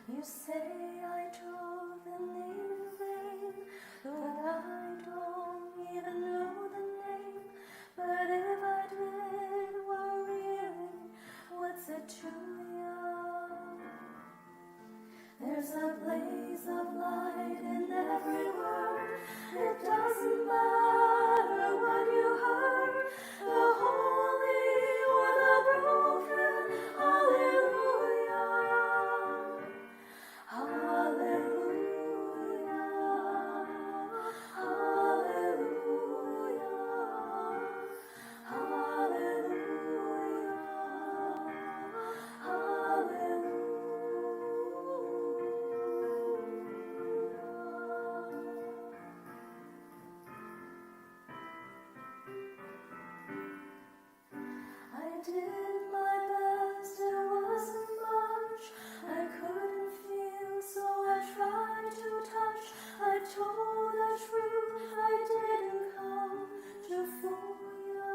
You say I drove the name in vain, but I don't even know the name. But if I did, well, really, what's it truly of? There's a blaze of light in every word. It doesn't matter what you heard, the holy or the broken. Hallelujah. Hallelujah, hallelujah, hallelujah, hallelujah. I did my best, it wasn't much. I couldn't feel, so I tried to touch. I told the truth, I didn't come to fool you.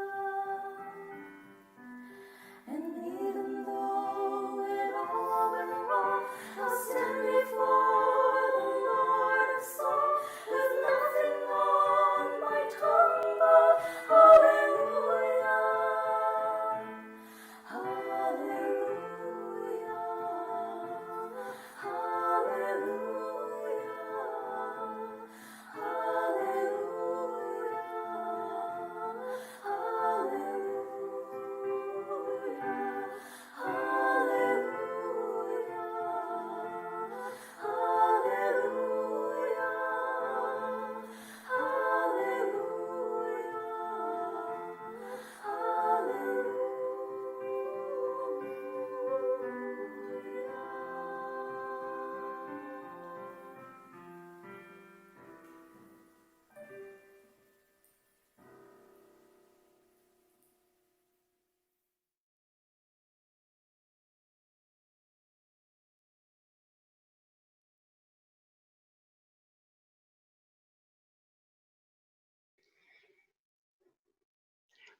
And even though it all went wrong, I'll stand before the Lord of Song with nothing on my tongue but hallelujah. Hallelujah, hallelujah,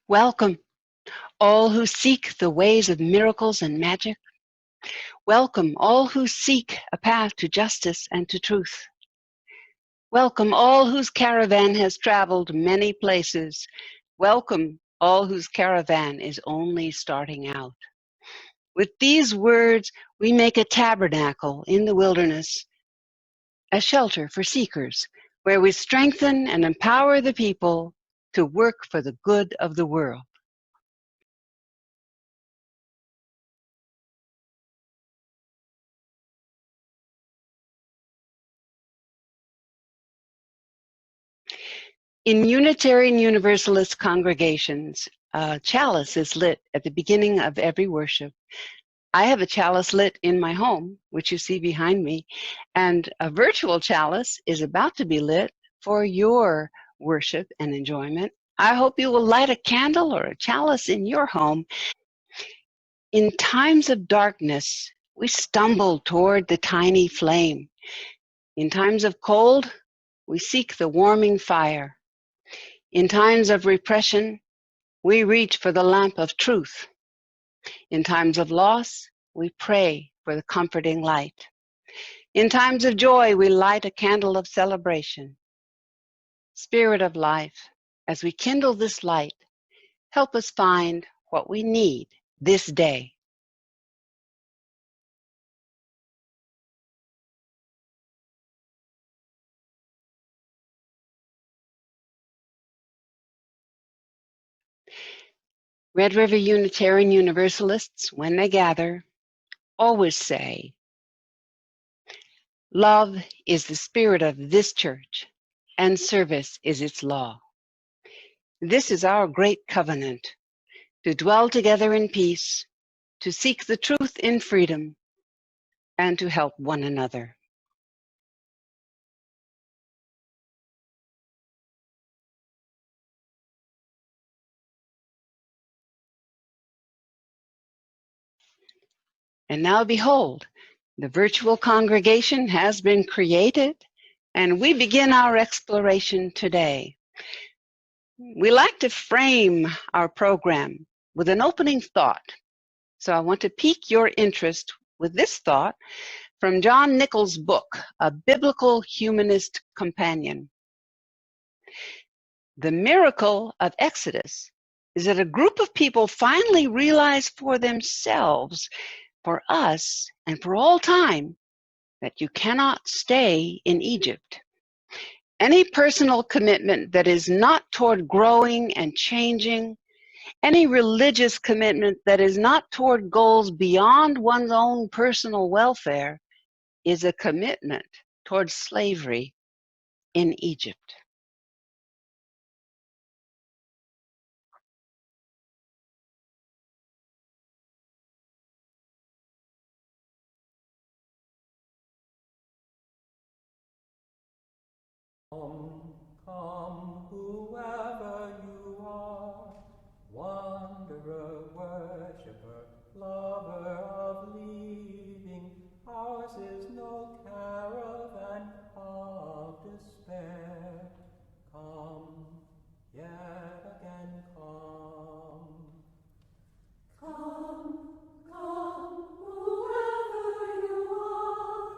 Welcome, all who seek the ways of miracles and magic. Welcome, all who seek a path to justice and to truth. Welcome, all whose caravan has traveled many places. Welcome, all whose caravan is only starting out. With these words, we make a tabernacle in the wilderness, a shelter for seekers, where we strengthen and empower the people to work for the good of the world. In Unitarian Universalist congregations, a chalice is lit at the beginning of every worship. I have a chalice lit in my home, which you see behind me, and a virtual chalice is about to be lit for your worship and enjoyment. I hope you will light a candle or a chalice in your home. In times of darkness, we stumble toward the tiny flame. In times of cold, we seek the warming fire. In times of repression, we reach for the lamp of truth. In times of loss, we pray for the comforting light. In times of joy, we light a candle of celebration. Spirit of life, as we kindle this light, help us find what we need this day. Red River Unitarian Universalists, when they gather, always say, love is the spirit of this church, and service is its law. This is our great covenant. to dwell together in peace, to seek the truth in freedom, and to help one another. And now behold, the virtual congregation has been created, and we begin our exploration today. We like to frame our program with an opening thought. So I want to pique your interest with this thought from John Nichols' book, A Biblical Humanist Companion. The miracle of Exodus is that a group of people finally realize for themselves, for us, and for all time, that you cannot stay in Egypt. Any personal commitment that is not toward growing and changing, any religious commitment that is not toward goals beyond one's own personal welfare, is a commitment toward slavery in Egypt. Come, whoever you are, wanderer, worshipper, lover of leaving, ours is no caravan of despair. Come, yet again come. Come, come, whoever you are,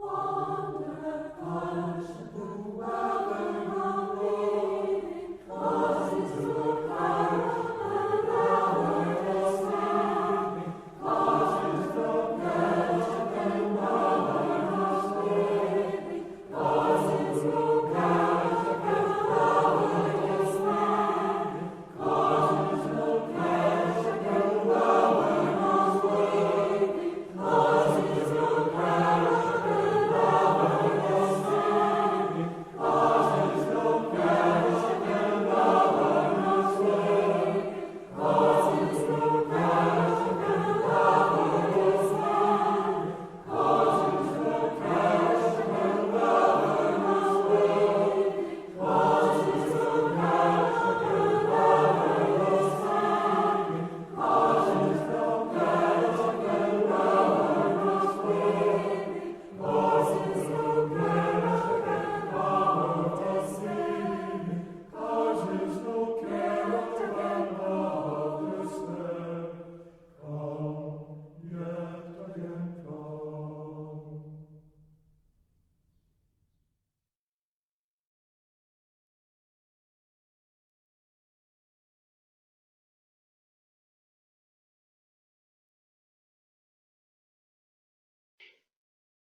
wanderer, worshipper, whoever you're leaving, cause it's no caravan of despair. Cause it's no caravan of despair. Cause it's no caravan of despair. Cause it's no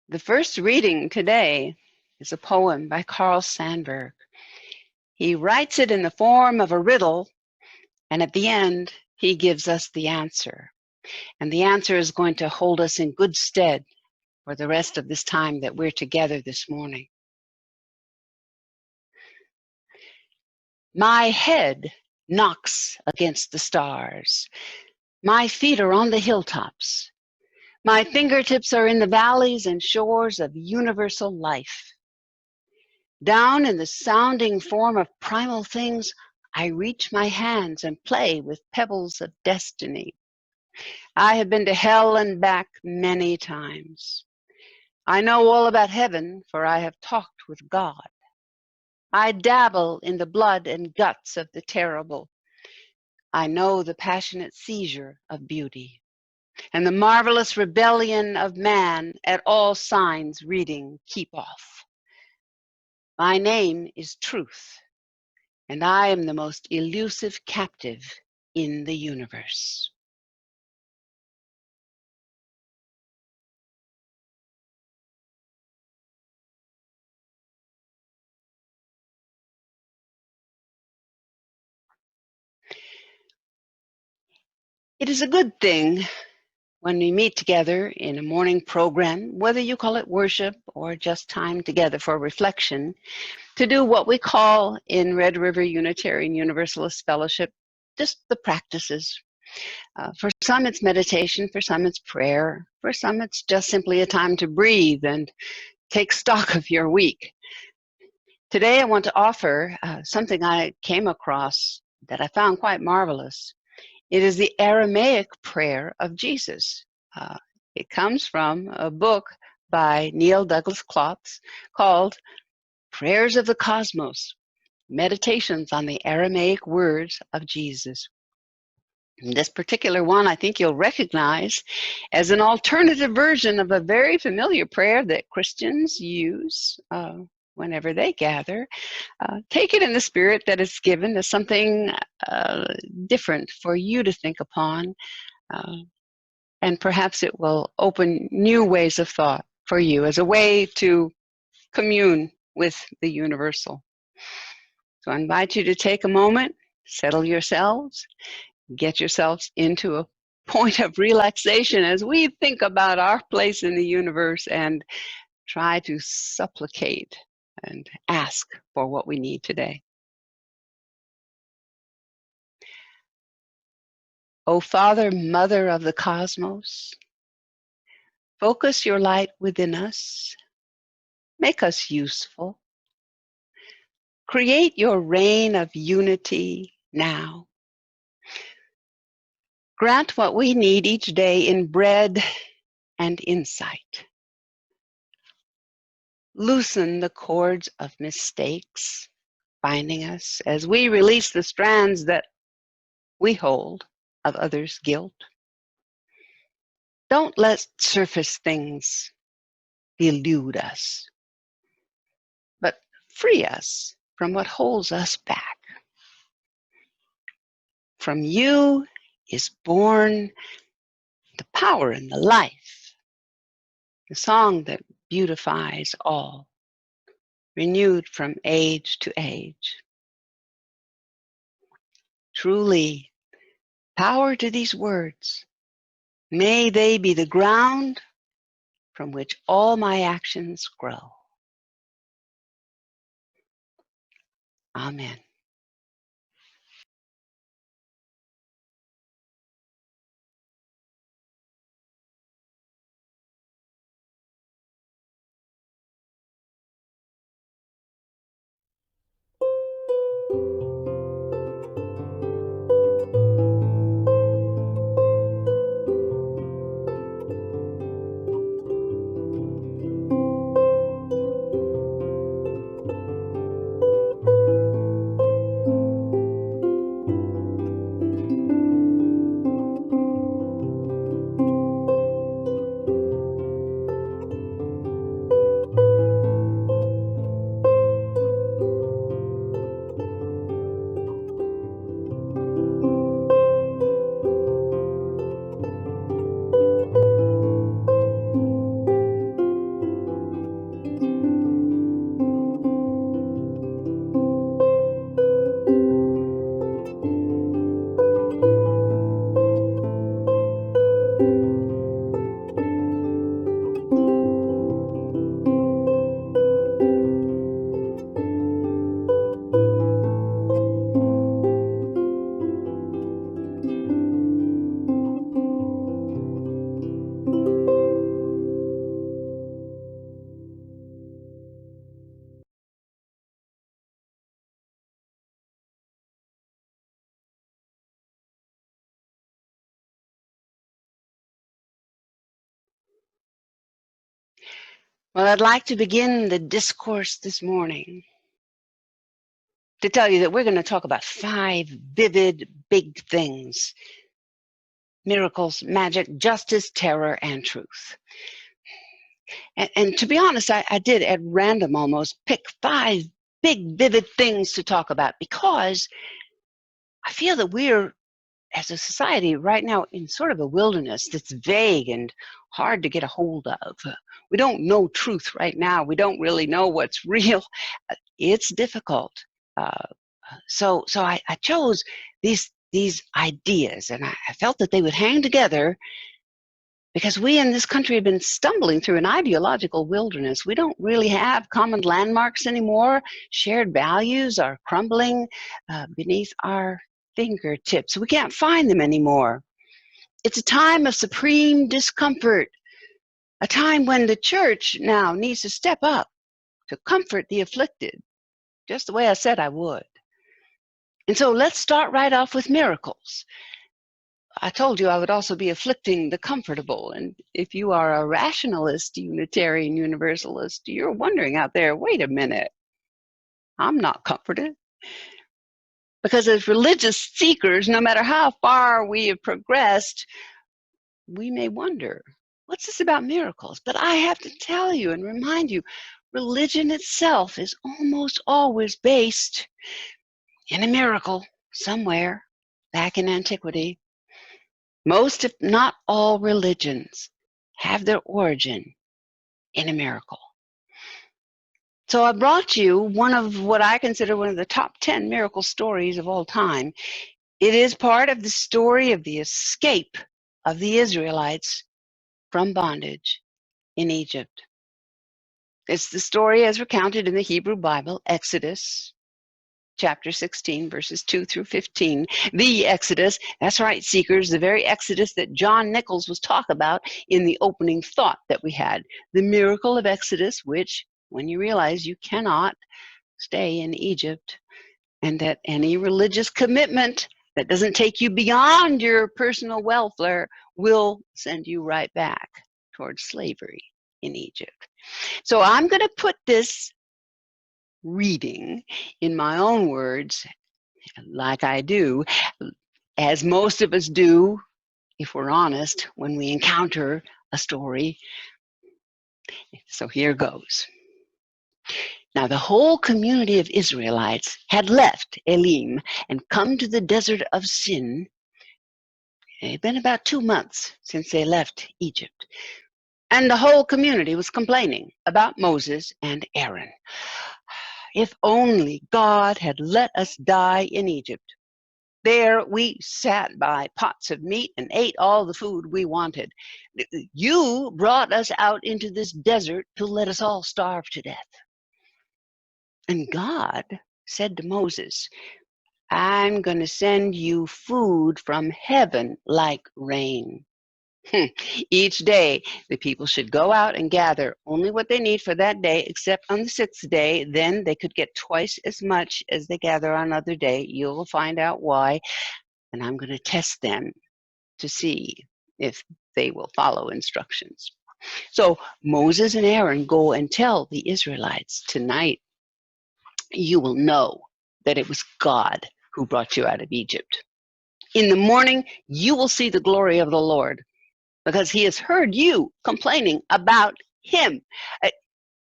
The first reading today is a poem by Carl Sandburg. He writes it in the form of a riddle, and at the end, he gives us the answer. And the answer is going to hold us in good stead for the rest of this time that we're together this morning. My head knocks against the stars. My feet are on the hilltops. My fingertips are in the valleys and shores of universal life. Down in the sounding form of primal things, I reach my hands and play with pebbles of destiny. I have been to hell and back many times. I know all about heaven, for I have talked with God. I dabble in the blood and guts of the terrible. I know the passionate seizure of beauty and the marvelous rebellion of man at all signs reading keep off. My name is Truth, and I am the most elusive captive in the universe. It is a good thing when we meet together in a morning program, whether you call it worship or just time together for reflection, to do what we call in Red River Unitarian Universalist Fellowship just the practices. For some, it's meditation. For some, it's prayer. For some, it's just simply a time to breathe and take stock of your week. Today, I want to offer something I came across that I found quite marvelous. It is the Aramaic prayer of Jesus. It comes from a book by Neil Douglas Klotz called Prayers of the Cosmos, Meditations on the Aramaic Words of Jesus. And this particular one I think you'll recognize as an alternative version of a very familiar prayer that Christians use whenever they gather. Take it in the spirit that is given as something different for you to think upon, and perhaps it will open new ways of thought for you as a way to commune with the universal. So I invite you to take a moment, settle yourselves, get yourselves into a point of relaxation as we think about our place in the universe and try to supplicate and ask for what we need today. O Father, Mother of the cosmos, focus your light within us. Make us useful. Create your reign of unity now. Grant what we need each day in bread and insight. Loosen the cords of mistakes binding us as we release the strands that we hold of others' guilt. Don't let surface things elude us, but free us from what holds us back. From you is born the power and the life, the song that beautifies all, renewed from age to age. Truly, power to these words. May they be the ground from which all my actions grow. Amen. Well, I'd like to begin the discourse this morning to tell you that we're going to talk about 5 vivid, big things: miracles, magic, justice, terror, and truth. And to be honest, I did at random almost pick 5 big, vivid things to talk about because I feel that we're, as a society right now, in sort of a wilderness that's vague and hard to get a hold of. We don't know truth right now. We don't really know what's real. It's difficult. So I chose these ideas, and I felt that they would hang together because we in this country have been stumbling through an ideological wilderness. We don't really have common landmarks anymore. Shared values are crumbling beneath our fingertips. We can't find them anymore. It's a time of supreme discomfort, a time when the church now needs to step up to comfort the afflicted, just the way I said I would. And so let's start right off with miracles. I told you I would also be afflicting the comfortable. And if you are a rationalist, Unitarian, Universalist, you're wondering out there, wait a minute, I'm not comforted. Because as religious seekers, no matter how far we have progressed, we may wonder, what's this about miracles? But I have to tell you and remind you, religion itself is almost always based in a miracle somewhere back in antiquity. Most, if not all, religions have their origin in a miracle. So I brought you one of what I consider one of the top 10 miracle stories of all time. It is part of the story of the escape of the Israelites from bondage in Egypt. It's the story as recounted in the Hebrew Bible, Exodus chapter 16, verses 2 through 15. The Exodus, that's right, seekers, the very Exodus that John Nichols was talking about in the opening thought that we had. The miracle of Exodus, which, when you realize you cannot stay in Egypt, and that any religious commitment that doesn't take you beyond your personal welfare will send you right back towards slavery in Egypt. So I'm going to put this reading in my own words, like I do, as most of us do, if we're honest, when we encounter a story. So here goes. Now the whole community of Israelites had left Elim and come to the desert of Sin. It had been about 2 months since they left Egypt. And the whole community was complaining about Moses and Aaron. If only God had let us die in Egypt. There we sat by pots of meat and ate all the food we wanted. You brought us out into this desert to let us all starve to death. And God said to Moses, I'm going to send you food from heaven like rain. Each day, the people should go out and gather only what they need for that day, except on the 6th day. Then they could get twice as much as they gather on another day. You'll find out why. And I'm going to test them to see if they will follow instructions. So Moses and Aaron go and tell the Israelites, tonight you will know that it was God who brought you out of Egypt. In the morning, you will see the glory of the Lord, because he has heard you complaining about him.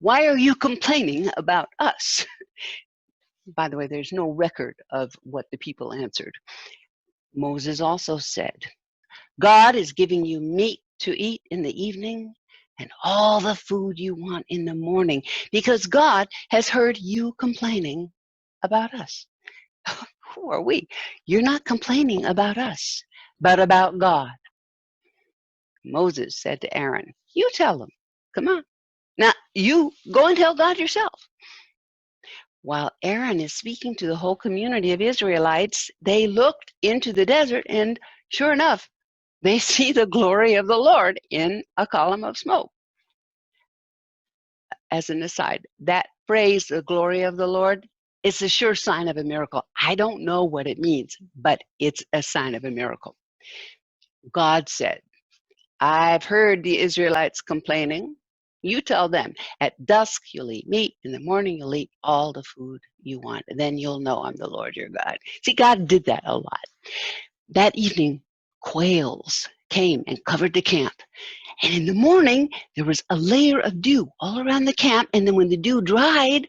Why are you complaining about us? By the way, there's no record of what the people answered. Moses also said, God is giving you meat to eat in the evening and all the food you want in the morning, because God has heard you complaining about us. Who are we? You're not complaining about us, but about God. Moses said to Aaron, you tell them. Come on. Now, you go and tell God yourself. While Aaron is speaking to the whole community of Israelites, they looked into the desert, and sure enough, they see the glory of the Lord in a column of smoke. As an aside, that phrase, the glory of the Lord, is a sure sign of a miracle. I don't know what it means, but it's a sign of a miracle. God said, I've heard the Israelites complaining. You tell them, at dusk you'll eat meat, in the morning you'll eat all the food you want, and then you'll know I'm the Lord your God. See, God did that a lot. That evening, quails came and covered the camp. And in the morning, there was a layer of dew all around the camp, and then when the dew dried,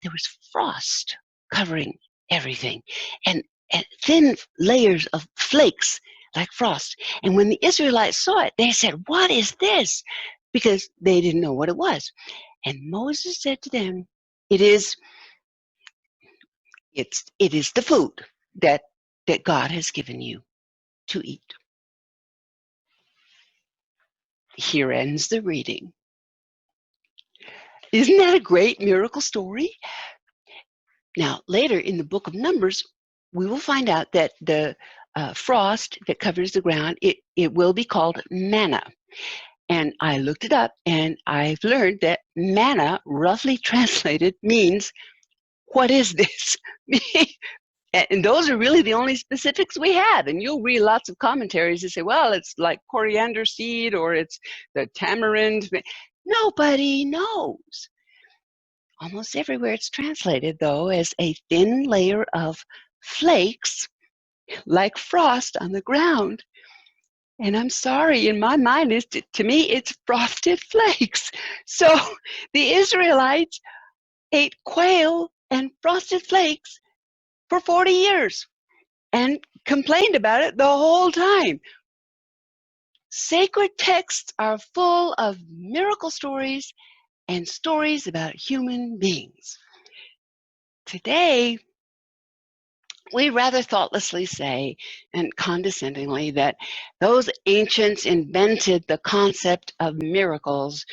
there was frost covering everything, and thin layers of flakes like frost. And when the Israelites saw it, they said, what is this? Because they didn't know what it was. And Moses said to them, it is the food that God has given you to eat. Here ends the reading. Isn't that a great miracle story? Now, later in the book of Numbers, we will find out that the frost that covers the ground, it will be called manna. And I looked it up, and I've learned that manna, roughly translated, means, what is this? And those are really the only specifics we have. And you'll read lots of commentaries that say, well, it's like coriander seed, or it's the tamarind. Nobody knows. Almost everywhere it's translated, though, as a thin layer of flakes, like frost on the ground. And I'm sorry, in my mind, to me, it's frosted flakes. So the Israelites ate quail and frosted flakes for 40 years and complained about it the whole time. Sacred texts are full of miracle stories and stories about human beings. Today, we rather thoughtlessly say, and condescendingly, that those ancients invented the concept of miracles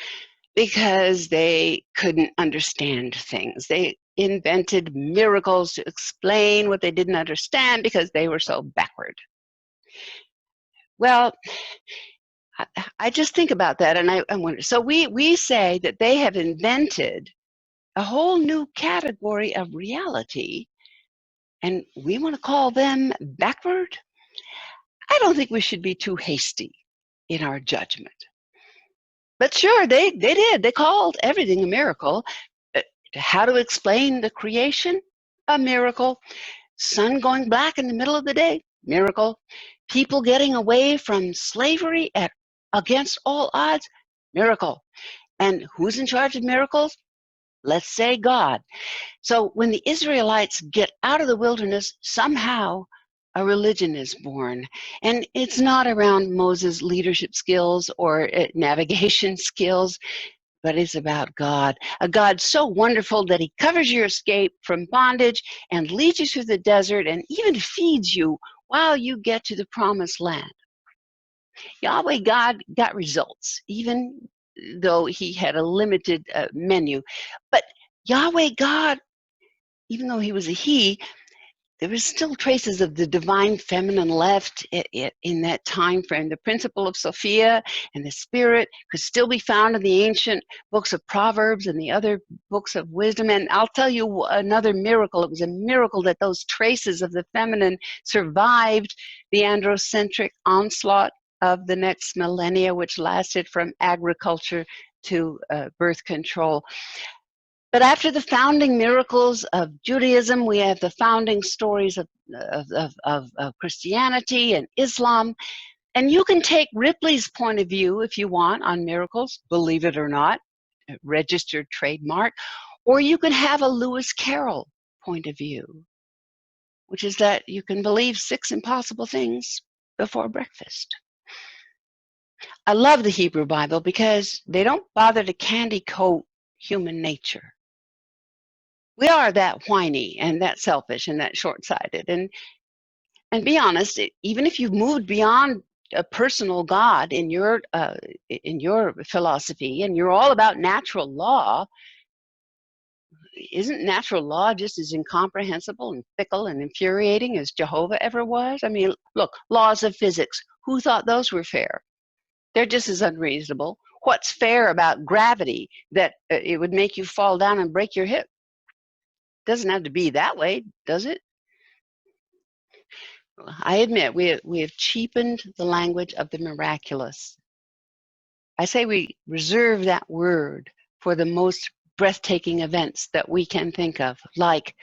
because they couldn't understand things. They invented miracles to explain what they didn't understand because they were so backward. Well, I just think about that, and I wonder. So we say that they have invented a whole new category of reality, and we want to call them backward? I don't think we should be too hasty in our judgment. But sure, they did. They called everything a miracle. How to explain the creation? A miracle. Sun going black in the middle of the day? Miracle. People getting away from slavery against all odds? Miracle. And who's in charge of miracles? Let's say God. So when the Israelites get out of the wilderness, somehow a religion is born. And it's not around Moses' leadership skills or navigation skills, but it's about God. A God so wonderful that he covers your escape from bondage and leads you through the desert and even feeds you while you get to the promised land. Yahweh God got results, even though he had a limited menu. But Yahweh God, even though he was a he, there was still traces of the divine feminine left in that time frame. The principle of Sophia and the spirit could still be found in the ancient books of Proverbs and the other books of wisdom. And I'll tell you another miracle. It was a miracle that those traces of the feminine survived the androcentric onslaught of the next millennia, which lasted from agriculture to birth control. But after the founding miracles of Judaism, we have the founding stories of Christianity and Islam. And you can take Ripley's point of view if you want on miracles, believe it or not, a registered trademark, or you can have a Lewis Carroll point of view, which is that you can believe 6 impossible things before breakfast. I love the Hebrew Bible because they don't bother to candy coat human nature. We are that whiny and that selfish and that short-sighted. And be honest, even if you've moved beyond a personal God in your philosophy and you're all about natural law, isn't natural law just as incomprehensible and fickle and infuriating as Jehovah ever was? I mean, look, laws of physics. Who thought those were fair? They're just as unreasonable. What's fair about gravity that it would make you fall down and break your hip? Doesn't have to be that way, does it? I admit we have cheapened the language of the miraculous. I say we reserve that word for the most breathtaking events that we can think of, like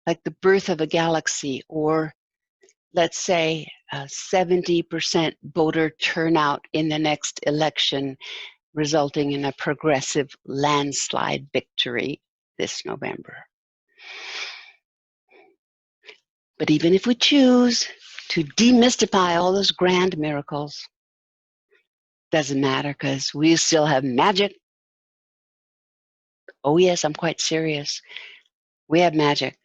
the birth of a galaxy, or let's say 70% voter turnout in the next election, resulting in a progressive landslide victory this November. But even if we choose to demystify all those grand miracles, doesn't matter because we still have magic. Oh yes, I'm quite serious. We have magic.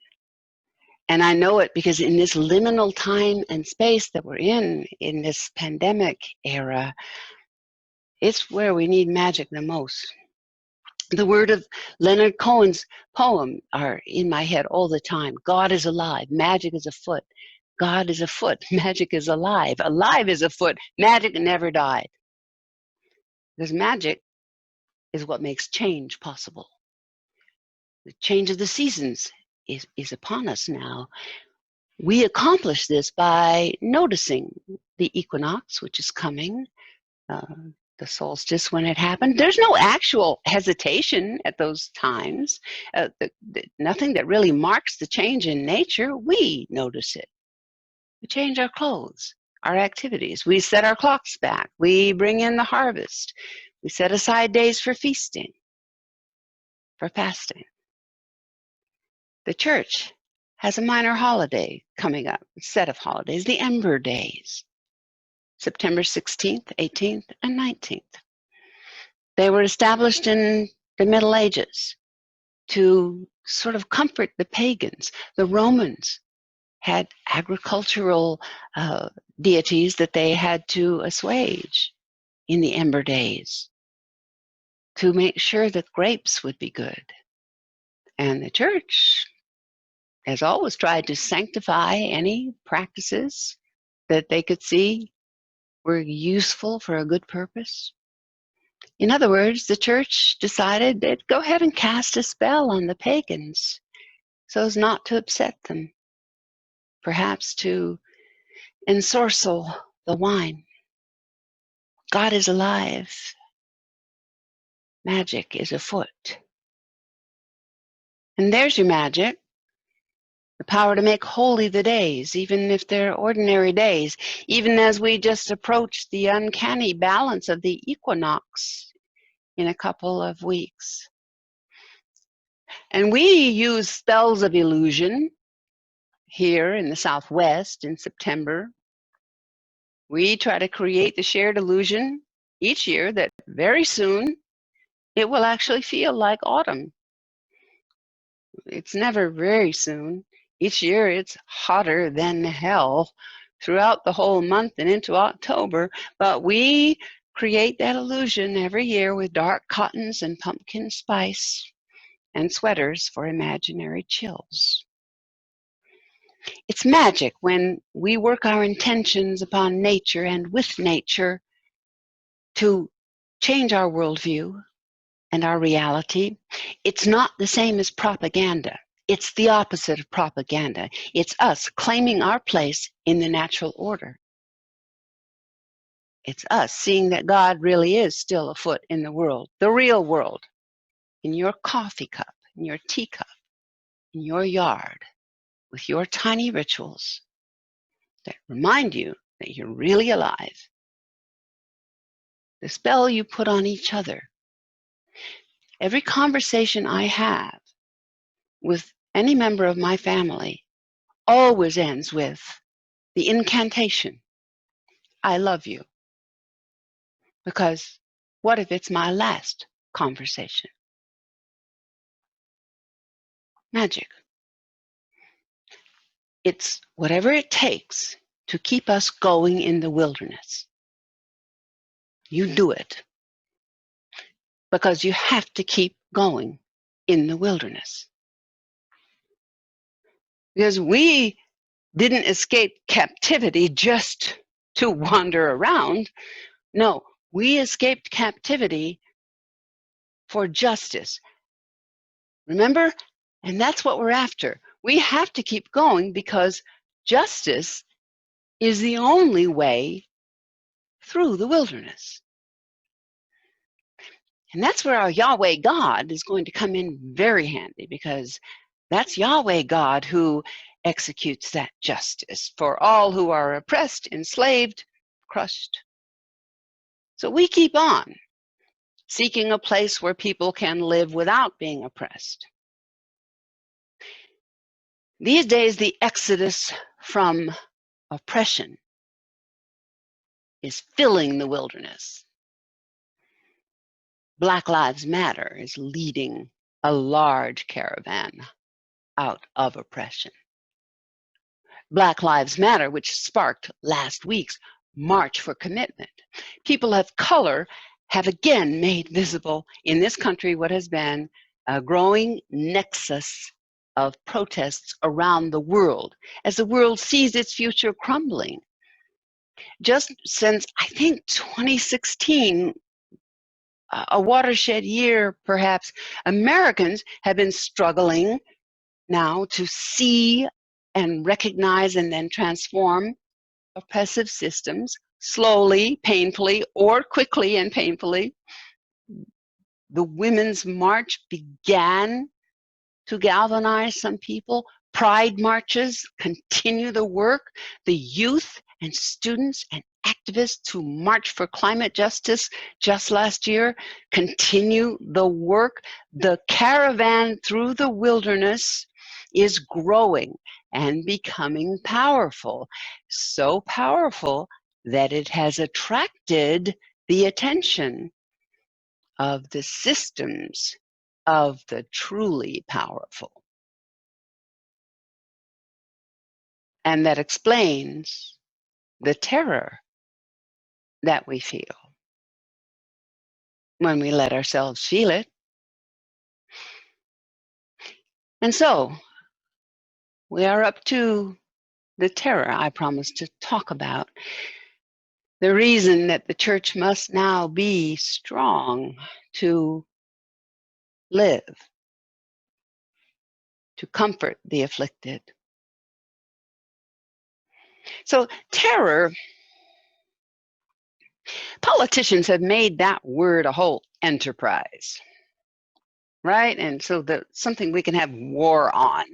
And I know it because in this liminal time and space that we're in this pandemic era, it's where we need magic the most. The word of Leonard Cohen's poem are in my head all the time. God is alive. Magic is afoot. God is afoot. Magic is alive. Alive is afoot. Magic never died. Because magic is what makes change possible. The change of the seasons is upon us now. We accomplish this by noticing the equinox, which is coming, the solstice when it happened. There's no actual hesitation at those times, nothing that really marks the change in nature. We notice it. We change our clothes, our activities. We set our clocks back. We bring in the harvest. We set aside days for feasting, for fasting. The church has a minor holiday coming up, a set of holidays, the Ember Days, September 16th, 18th, and 19th. They were established in the Middle Ages to sort of comfort the pagans. The Romans had agricultural deities that they had to assuage in the Ember Days to make sure that grapes would be good. And the church has always tried to sanctify any practices that they could see were useful for a good purpose. In other words, the church decided they'd go ahead and cast a spell on the pagans so as not to upset them, perhaps to ensorcel the wine. God is alive. Magic is afoot. And there's your magic. The power to make holy the days, even if they're ordinary days, even as we just approach the uncanny balance of the equinox in a couple of weeks. And we use spells of illusion here in the Southwest in September. We try to create the shared illusion each year that very soon it will actually feel like autumn. It's never very soon. Each year it's hotter than hell throughout the whole month and into October, but we create that illusion every year with dark cottons and pumpkin spice and sweaters for imaginary chills. It's magic when we work our intentions upon nature and with nature to change our worldview and our reality. It's not the same as propaganda. It's the opposite of propaganda. It's us claiming our place in the natural order. It's us seeing that God really is still afoot in the world, the real world, in your coffee cup, in your teacup, in your yard, with your tiny rituals that remind you that you're really alive. The spell you put on each other. Every conversation I have with any member of my family always ends with the incantation, I love you. Because what if it's my last conversation? Magic. It's whatever it takes to keep us going in the wilderness. You do it. Because you have to keep going in the wilderness. Because we didn't escape captivity just to wander around. No, we escaped captivity for justice. Remember? And that's what we're after. We have to keep going because justice is the only way through the wilderness. And that's where our Yahweh God is going to come in very handy, because that's Yahweh God who executes that justice for all who are oppressed, enslaved, crushed. So we keep on seeking a place where people can live without being oppressed. These days, the exodus from oppression is filling the wilderness. Black Lives Matter is leading a large caravan out of oppression. Black Lives Matter, which sparked last week's March for Commitment. People of color have again made visible in this country what has been a growing nexus of protests around the world as the world sees its future crumbling. Just since, I think, 2016, a watershed year perhaps, Americans have been struggling now to see and recognize and then transform oppressive systems slowly, painfully, or quickly and painfully. The Women's March began to galvanize some people. Pride marches continue the work. The youth and students and activists who marched for climate justice just last year continue the work. The caravan through the wilderness is growing and becoming powerful. So powerful that it has attracted the attention of the systems of the truly powerful. And that explains the terror that we feel when we let ourselves feel it. And so we are up to the terror I promised to talk about. The reason that the church must now be strong to live, to comfort the afflicted. So terror, politicians have made that word a whole enterprise, right? And so that's something we can have war on.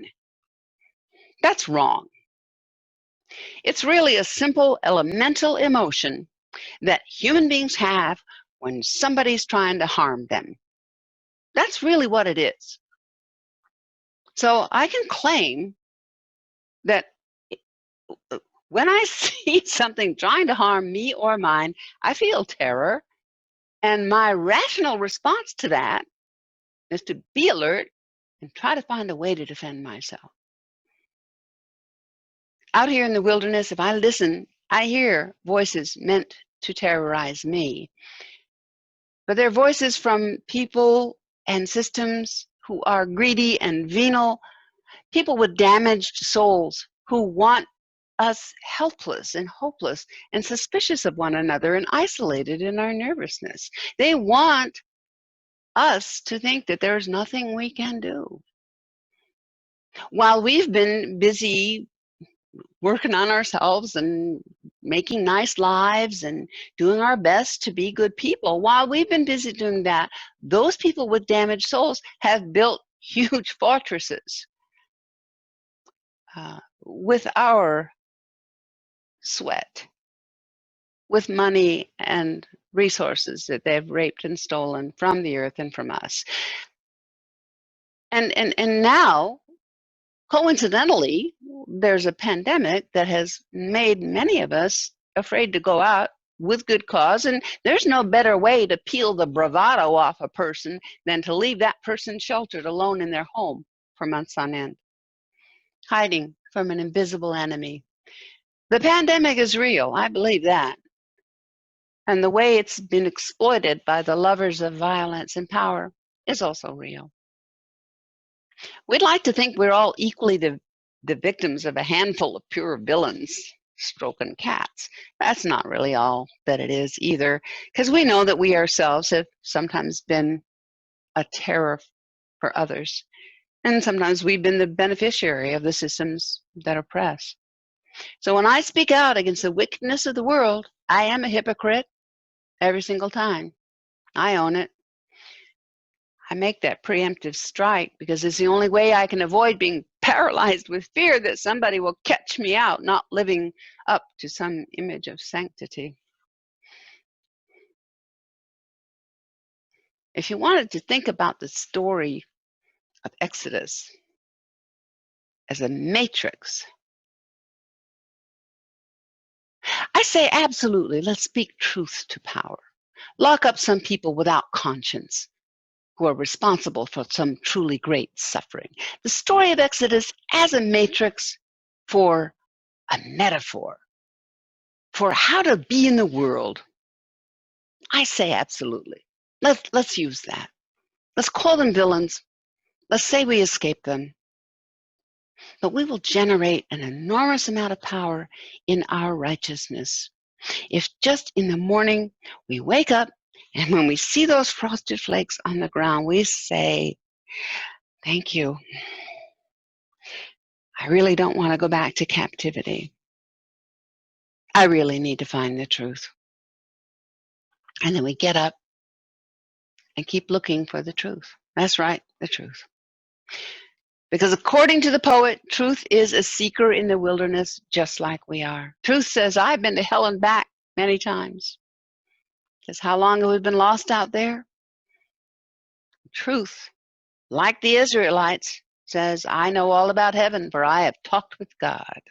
That's wrong. It's really a simple elemental emotion that human beings have when somebody's trying to harm them. That's really what it is. So I can claim that when I see something trying to harm me or mine, I feel terror. And my rational response to that is to be alert and try to find a way to defend myself. Out here in the wilderness, if I listen, I hear voices meant to terrorize me. But they're voices from people and systems who are greedy and venal, people with damaged souls who want us helpless and hopeless and suspicious of one another and isolated in our nervousness. They want us to think that there's nothing we can do. While we've been busy working on ourselves and making nice lives and doing our best to be good people, while we've been busy doing that, those people with damaged souls have built huge fortresses with our sweat, with money and resources that they've raped and stolen from the earth and from us. And now, coincidentally, there's a pandemic that has made many of us afraid to go out with good cause, and there's no better way to peel the bravado off a person than to leave that person sheltered alone in their home for months on end, hiding from an invisible enemy. The pandemic is real, I believe that. And the way it's been exploited by the lovers of violence and power is also real. We'd like to think we're all equally the victims of a handful of pure villains stroking cats. That's not really all that it is either, because we know that we ourselves have sometimes been a terror for others, and sometimes we've been the beneficiary of the systems that oppress. So when I speak out against the wickedness of the world, I am a hypocrite every single time. I own it. I make that preemptive strike because it's the only way I can avoid being paralyzed with fear that somebody will catch me out, not living up to some image of sanctity. If you wanted to think about the story of Exodus as a matrix, I say absolutely, let's speak truth to power. Lock up some people without conscience who are responsible for some truly great suffering. The story of Exodus as a matrix for a metaphor for how to be in the world I say absolutely. Let's use that. Let's call them villains. Let's say we escape them. But we will generate an enormous amount of power in our righteousness. If just in the morning we wake up and when we see those frosted flakes on the ground, we say, thank you. I really don't want to go back to captivity. I really need to find the truth. And then we get up and keep looking for the truth. That's right, the truth. Because according to the poet, truth is a seeker in the wilderness just like we are. Truth says, I've been to hell and back many times. Because how long have we been lost out there? Truth, like the Israelites, says, I know all about heaven, for I have talked with God.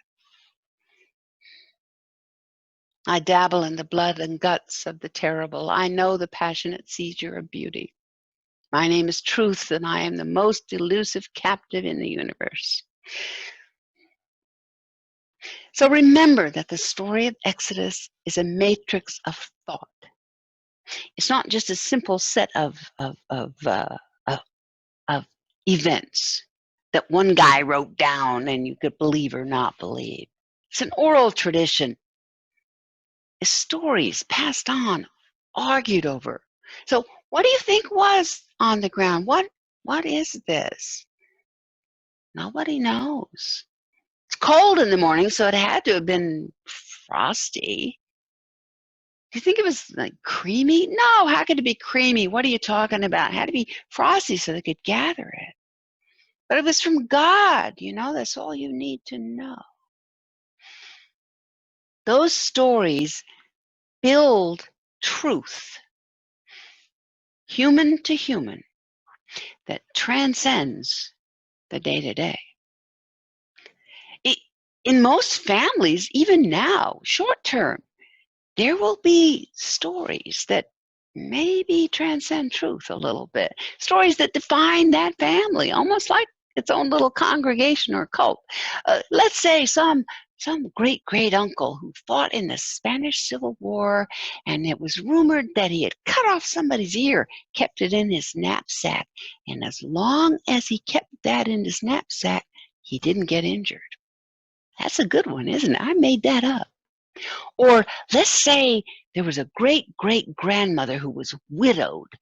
I dabble in the blood and guts of the terrible. I know the passionate seizure of beauty. My name is Truth, and I am the most elusive captive in the universe. So remember that the story of Exodus is a matrix of thought. It's not just a simple set of events that one guy wrote down and you could believe or not believe. It's an oral tradition. It's stories passed on, argued over. So what do you think was on the ground? What is this? Nobody knows. It's cold in the morning, so it had to have been frosty. Do you think it was like creamy? No, how could it be creamy? What are you talking about? It had to be frosty so they could gather it. But it was from God, that's all you need to know. Those stories build truth, human to human, that transcends the day-to-day. In most families, even now, short term, there will be stories that maybe transcend truth a little bit. Stories that define that family, almost like its own little congregation or cult. Let's say some great uncle who fought in the Spanish Civil War, and it was rumored that he had cut off somebody's ear, kept it in his knapsack, and as long as he kept that in his knapsack, he didn't get injured. That's a good one, isn't it? I made that up. Or let's say there was a great-great-grandmother who was widowed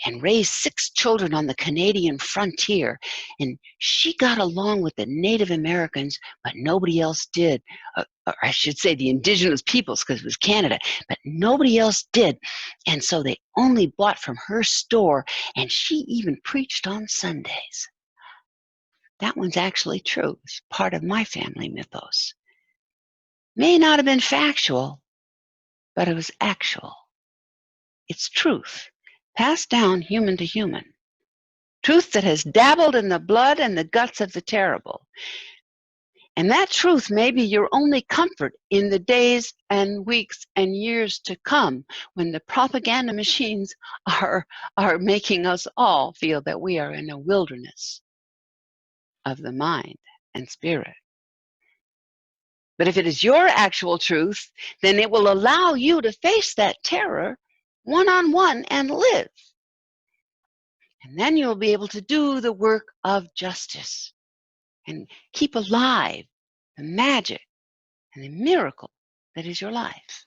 and raised 6 children on the Canadian frontier, and she got along with the Native Americans, but nobody else did. Or I should say the indigenous peoples, because it was Canada, but nobody else did. And so they only bought from her store, and she even preached on Sundays. That one's actually true. It's part of my family mythos. May not have been factual, but it was actual. It's truth, passed down human to human. Truth that has dabbled in the blood and the guts of the terrible. And that truth may be your only comfort in the days and weeks and years to come, when the propaganda machines are making us all feel that we are in a wilderness of the mind and spirit. But if it is your actual truth, then it will allow you to face that terror one-on-one and live. And then you'll be able to do the work of justice and keep alive the magic and the miracle that is your life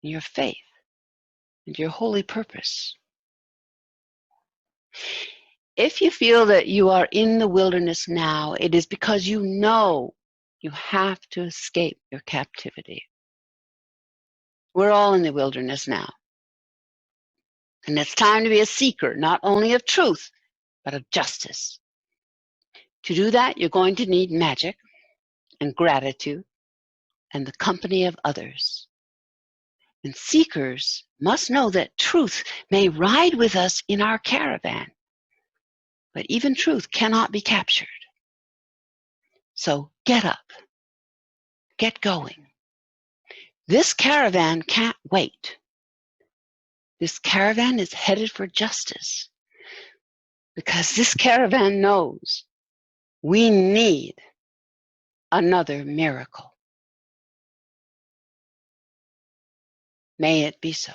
and your faith and your holy purpose. If you feel that you are in the wilderness now, it is because you know you have to escape your captivity. We're all in the wilderness now. And it's time to be a seeker, not only of truth, but of justice. To do that, you're going to need magic and gratitude and the company of others. And seekers must know that truth may ride with us in our caravan, but even truth cannot be captured. So get up, get going. This caravan can't wait. This caravan is headed for justice, because this caravan knows we need another miracle. May it be so.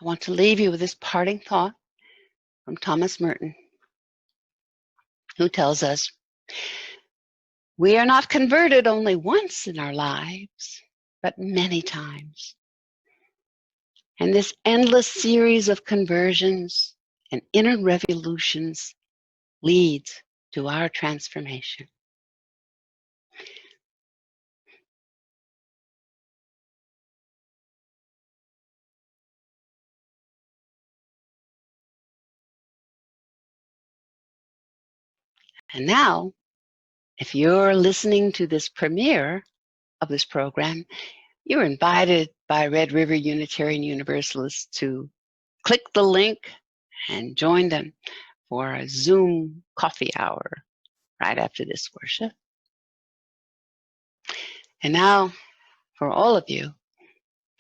I want to leave you with this parting thought from Thomas Merton, who tells us, we are not converted only once in our lives, but many times. And this endless series of conversions and inner revolutions leads to our transformation. And now, if you're listening to this premiere of this program, you're invited by Red River Unitarian Universalists to click the link and join them for a Zoom coffee hour right after this worship. And now, for all of you,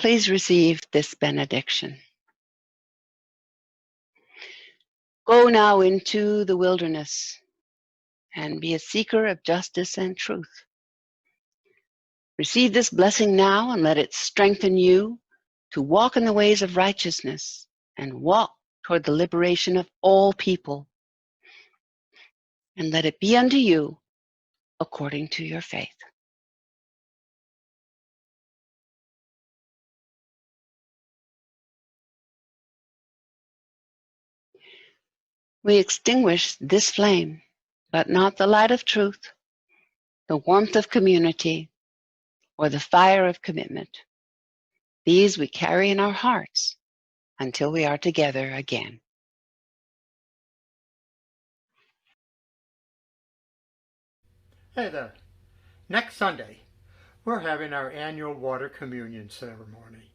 please receive this benediction. Go now into the wilderness and be a seeker of justice and truth. Receive this blessing now and let it strengthen you to walk in the ways of righteousness and walk toward the liberation of all people. And let it be unto you according to your faith. We extinguish this flame, but not the light of truth, the warmth of community, or the fire of commitment. These we carry in our hearts until we are together again. Hey there. Next Sunday, we're having our annual water communion ceremony.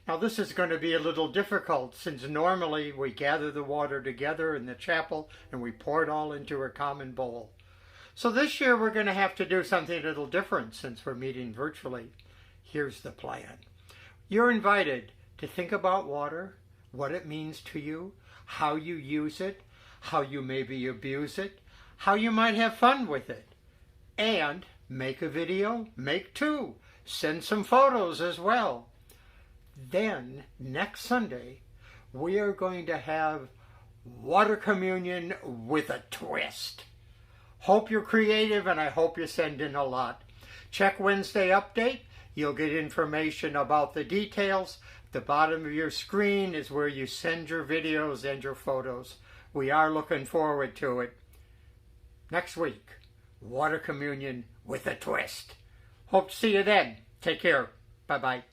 Now this is going to be a little difficult since normally we gather the water together in the chapel and we pour it all into a common bowl. So this year we're going to have to do something a little different since we're meeting virtually. Here's the plan. You're invited to think about water, what it means to you, how you use it, how you maybe abuse it, how you might have fun with it. And make a video, make two, send some photos as well. Then, next Sunday, we are going to have water communion with a twist. Hope you're creative and I hope you send in a lot. Check Wednesday update. You'll get information about the details. At the bottom of your screen is where you send your videos and your photos. We are looking forward to it. Next week, water communion with a twist. Hope to see you then. Take care. Bye-bye.